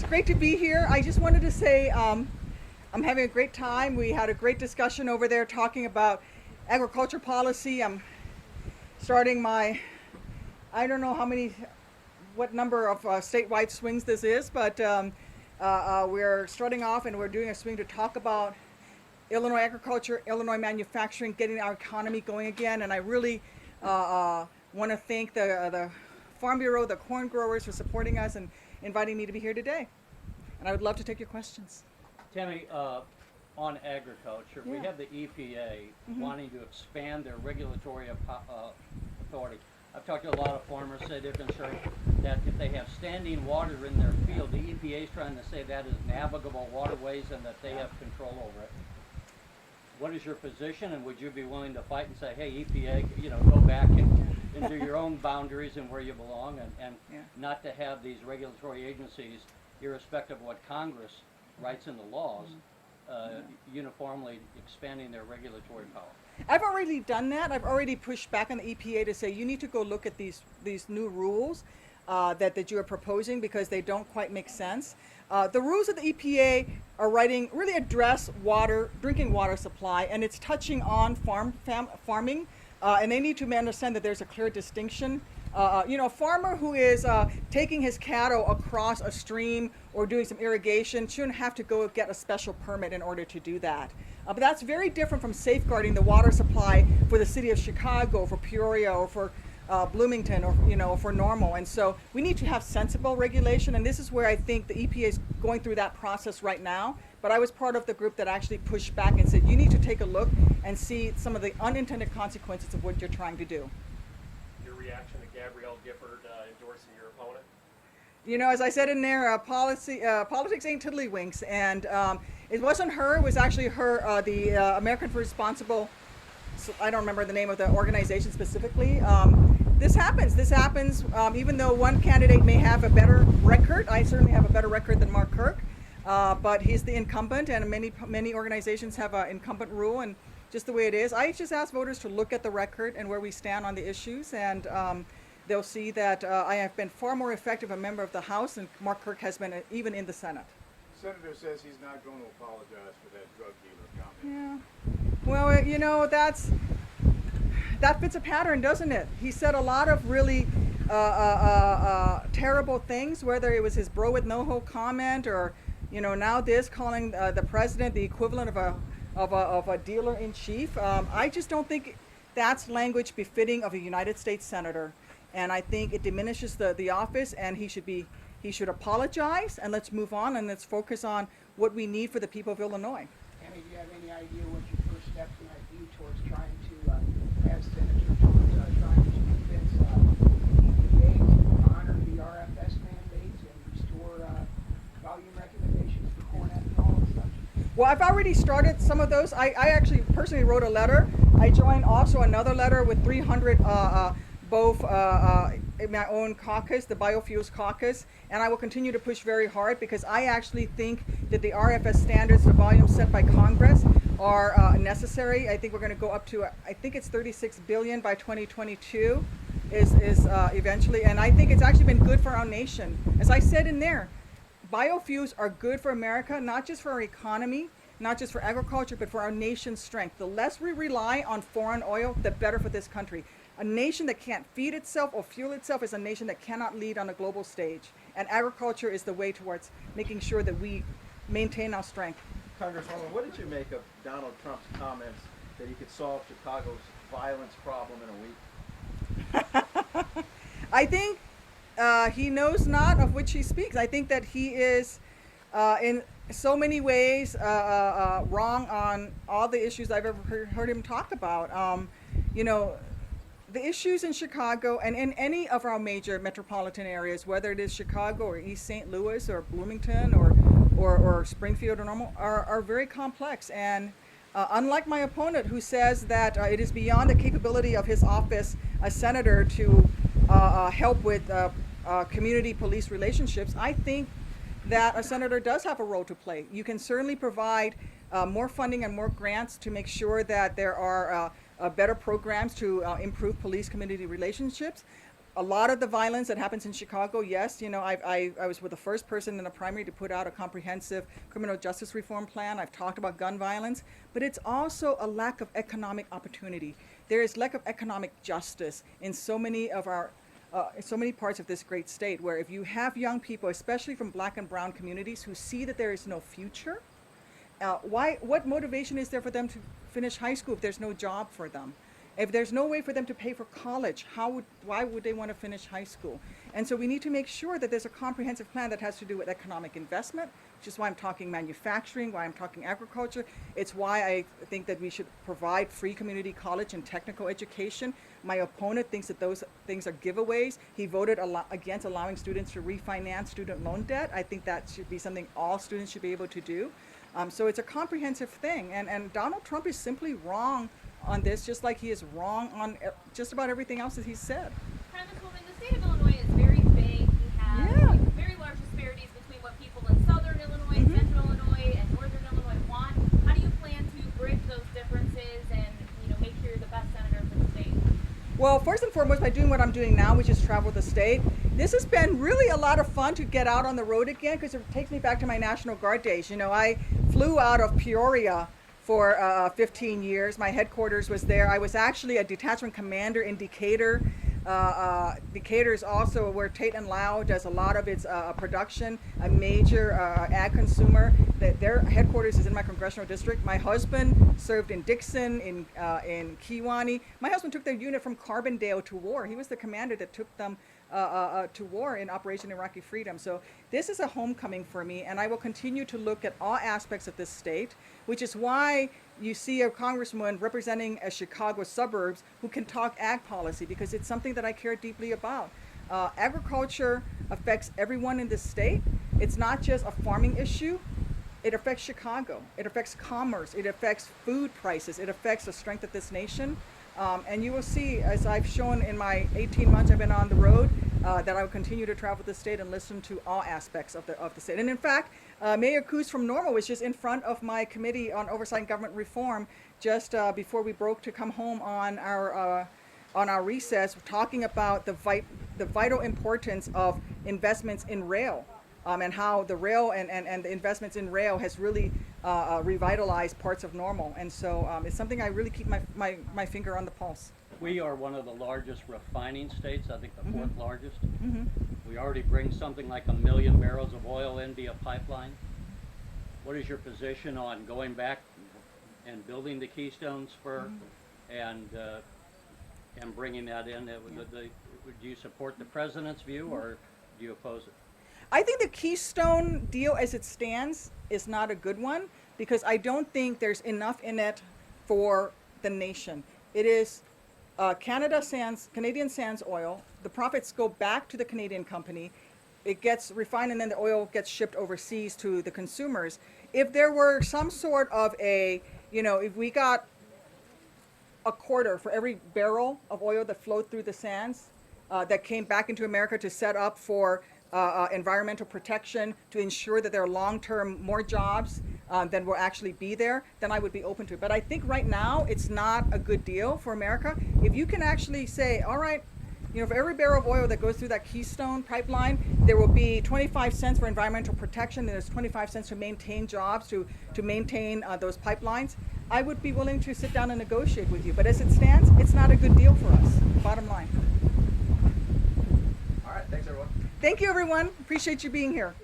great to be here. I just wanted to say I'm having a great time. We had a great discussion over there talking about agriculture policy. I'm starting my, I don't know what number of statewide swings this is, but we're starting off and we're doing a swing to talk about Illinois agriculture, Illinois manufacturing, getting our economy going again. And I really want to thank the Farm Bureau, the corn growers for supporting us and inviting me to be here today. And I would love to take your questions. Tammy, on agriculture, we have the EPA wanting to expand their regulatory authority. I've talked to a lot of farmers, say they're concerned that if they have standing water in their field, the EPA is trying to say that is navigable waterways and that they have control over it. What is your position, and would you be willing to fight and say, hey, EPA, go back and do your own boundaries and where you belong, and not to have these regulatory agencies, irrespective of what Congress writes in the laws, uniformly expanding their regulatory power? I've already done that. I've already pushed back on the EPA to say you need to go look at these new rules that you are proposing because they don't quite make sense. The rules of the EPA are writing really address drinking water supply, and it's touching on farming, and they need to understand that there's a clear distinction. A farmer who is taking his cattle across a stream or doing some irrigation shouldn't have to go get a special permit in order to do that. But that's very different from safeguarding the water supply for the city of Chicago, for Peoria, or for Bloomington, or for Normal. And so we need to have sensible regulation, and this is where I think the EPA is going through that process right now. But I was part of the group that actually pushed back and said, you need to take a look and see some of the unintended consequences of what you're trying to do. Your reaction to Gabrielle Gifford endorsing your opponent? As I said in there, politics ain't tiddlywinks, and it wasn't her. It was actually her, the American for Responsible. I don't remember the name of the organization specifically. This happens. Even though one candidate may have a better record, I certainly have a better record than Mark Kirk. But he's the incumbent, and many organizations have an incumbent rule, and just the way it is. I just ask voters to look at the record and where we stand on the issues, and they'll see that I have been far more effective a member of the House than Mark Kirk has been even in the Senate. The senator says he's not going to apologize for that drug dealer comment. Yeah. Well, that fits a pattern, doesn't it? He said a lot of really terrible things, whether it was his bro with no hoe comment or, now this calling the president the equivalent of a dealer in chief. I just don't think that's language befitting of a United States senator, and I think it diminishes the office. And he should apologize, and let's move on, and let's focus on what we need for the people of Illinois. Tammy, do you have any idea what your first step might be towards trying to have Senator Jones trying to convince EPA to honor the RFS mandates and restore volume recommendations for corn ethanol and such? Well, I've already started some of those. I actually personally wrote a letter. I joined also another letter with 300 both in my own caucus, the Biofuels Caucus, and I will continue to push very hard because I actually think that the RFS standards, the volume set by Congress, are necessary. I think we're going to go up to, I think it's 36 billion by 2022 is eventually, and I think it's actually been good for our nation. As I said in there, biofuels are good for America, not just for our economy, not just for agriculture, but for our nation's strength. The less we rely on foreign oil, the better for this country. A nation that can't feed itself or fuel itself is a nation that cannot lead on a global stage. And agriculture is the way towards making sure that we maintain our strength. Congresswoman, what did you make of Donald Trump's comments that he could solve Chicago's violence problem in a week? I think he knows not of which he speaks. I think that he is in so many ways wrong on all the issues I've ever heard him talk about. The issues in Chicago and in any of our major metropolitan areas, whether it is Chicago or East St. Louis or Bloomington or Springfield or Normal, are very complex. And unlike my opponent, who says that it is beyond the capability of his office, a senator, to help with community police relationships, I think that a senator does have a role to play. You can certainly provide more funding and more grants to make sure that there are better programs to improve police community relationships. a lot of the violence that happens in Chicago, yes, you know, I was the first person in a primary to put out a comprehensive criminal justice reform plan. I've talked about gun violence, but it's also a lack of economic opportunity. There is lack of economic justice in so many of our so many parts of this great state, where if you have young people, especially from black and brown communities, who see that there is no future, what motivation is there for them to finish high school if there's no job for them? If there's no way for them to pay for college, why would they want to finish high school? And so we need to make sure that there's a comprehensive plan that has to do with economic investment, which is why I'm talking manufacturing, why I'm talking agriculture. It's why I think that we should provide free community college and technical education. My opponent thinks that those things are giveaways. He voted against allowing students to refinance student loan debt. I think that should be something all students should be able to do. So it's a comprehensive thing. And Donald Trump is simply wrong on this, just like he is wrong on just about everything else that he's said. Congresswoman, the state of Illinois is very big. We have very large disparities between what people in southern Illinois, central Illinois, and northern Illinois want. How do you plan to bridge those differences and, you know, make sure you're the best senator for the state? Well, first and foremost, by doing what I'm doing now, which is travel the state, this has been really a lot of fun to get out on the road again, because it takes me back to my National Guard days. You know, I flew out of Peoria for 15 years. My headquarters was there. I was actually a detachment commander in Decatur. Decatur is also where Tate and Lau does a lot of its production, a major ag consumer. Their headquarters is in my congressional district. My husband served in Dixon, in Kewanee. My husband took their unit from Carbondale to war. He was the commander that took them to war in Operation Iraqi Freedom. So this is a homecoming for me, and I will continue to look at all aspects of this state, which is why you see a congresswoman representing a Chicago suburbs who can talk ag policy, because it's something that I care deeply about. Agriculture affects everyone in this state. It's not just a farming issue. It affects Chicago. It affects commerce. It affects food prices. It affects the strength of this nation. And you will see, as I've shown in my 18 months I've been on the road, that I will continue to travel the state and listen to all aspects of the state. And in fact, Mayor Coos from Normal was just in front of my Committee on Oversight and Government Reform just before we broke to come home on our recess, talking about the vital importance of investments in rail. And how the rail and the investments in rail has really revitalized parts of Normal. And so it's something I really keep my finger on the pulse. We are one of the largest refining states, I think the fourth largest. We already bring something like 1 million barrels of oil in via pipeline. What is your position on going back and building the Keystone Spur and bringing that in? Do you support the president's view, or do you oppose it? I think the Keystone deal as it stands is not a good one, because I don't think there's enough in it for the nation. It is Canadian sands oil. The profits go back to the Canadian company. It gets refined, and then the oil gets shipped overseas to the consumers. If there were some sort of if we got a quarter for every barrel of oil that flowed through the sands that came back into America to set up for environmental protection, to ensure that there are long-term more jobs than will actually be there, then I would be open to it. But I think right now it's not a good deal for America. If you can actually say, all right, for every barrel of oil that goes through that Keystone pipeline, there will be 25 cents for environmental protection, and there's 25 cents to maintain jobs, to maintain those pipelines, I would be willing to sit down and negotiate with you. But as it stands, it's not a good deal for us, bottom line. All right, thanks everyone. Thank you, everyone. Appreciate you being here.